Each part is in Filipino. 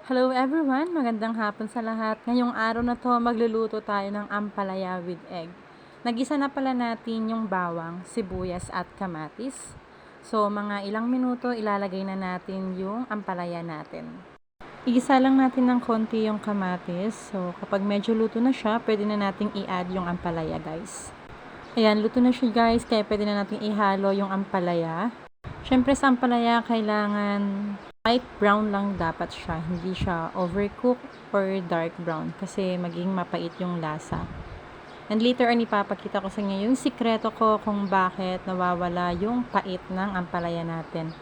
Hello everyone! Magandang hapon sa lahat. Ngayong araw na to, magluluto tayo ng ampalaya with egg. Nagisa na pala natin yung bawang, sibuyas at kamatis. So, mga ilang minuto, ilalagay na natin yung ampalaya natin. Igisa lang natin ng konti yung kamatis. So, kapag medyo luto na siya, pwede na nating i-add yung ampalaya, guys. Ayan, luto na siya, guys. Kaya pwede na nating ihalo yung ampalaya. Siyempre sa ampalaya, kailangan light brown lang dapat siya. Hindi siya overcooked or dark brown kasi maging mapait yung lasa. And later on, ipapakita ko sa inyo yung sikreto ko kung bakit nawawala yung pait ng ampalaya natin.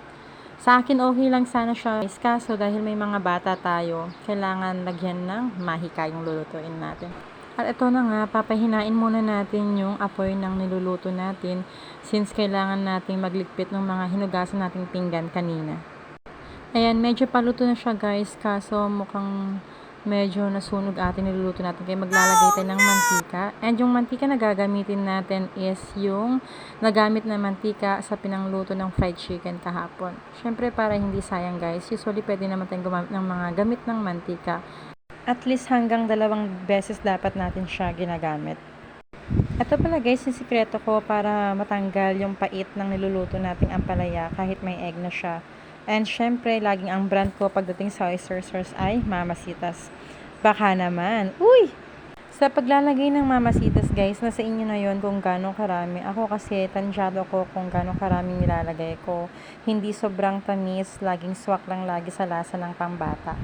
Sa akin, okay lang sana siya. Kaso dahil may mga bata tayo, kailangan lagyan ng mahika yung lulutuin natin. At ito na nga, papahinain muna natin yung apoy ng niluluto natin since kailangan nating magligpit ng mga hinugasan nating pinggan kanina. Ayan, medyo paluto na siya guys, kaso mukhang medyo nasunog atin niluluto natin. Kaya maglalagay tayo ng mantika. And yung mantika na gagamitin natin is yung nagamit na mantika sa pinangluto ng fried chicken kahapon. Syempre para hindi sayang guys, usually pwede naman tayong gumamit ng mga gamit ng mantika. At least hanggang 2 beses dapat natin siya ginagamit. Ito pala guys, yung sikreto ko para matanggal yung pait ng niluluto nating ampalaya kahit may egg na siya. And syempre, laging ang brand ko pagdating sa oyster sauce ay Mamasitas. Baka naman, uy! Sa paglalagay ng Mamasitas guys, nasa inyo na yon kung gano'ng karami. Ako kasi, tansyado ko kung gano'ng karaming nilalagay ko. Hindi sobrang tamis, laging swak lang lagi sa lasa ng pambata.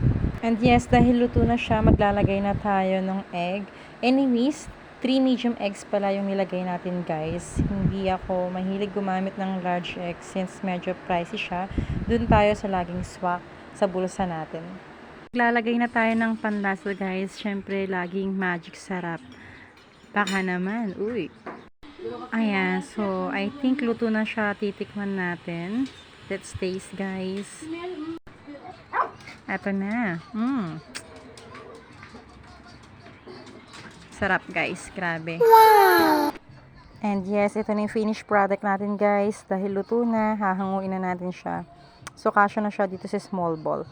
And yes, dahil luto na siya, maglalagay na tayo ng egg. Anyways, 3 medium eggs pala yung nilagay natin guys. Hindi ako mahilig gumamit ng large egg since medyo pricey siya. Doon tayo sa laging swak sa bulsa natin. Maglalagay na tayo ng panlasa guys. Syempre, laging magic sarap. Baka naman, uy. Ayan, so I think luto na siya. Titikman natin. Let's taste guys. Eto na. Sarap guys, grabe. Wow! And yes, ito na yung finished product natin guys. Dahil luto na, hahanguin na natin siya. So, kasya na siya dito sa small bowl.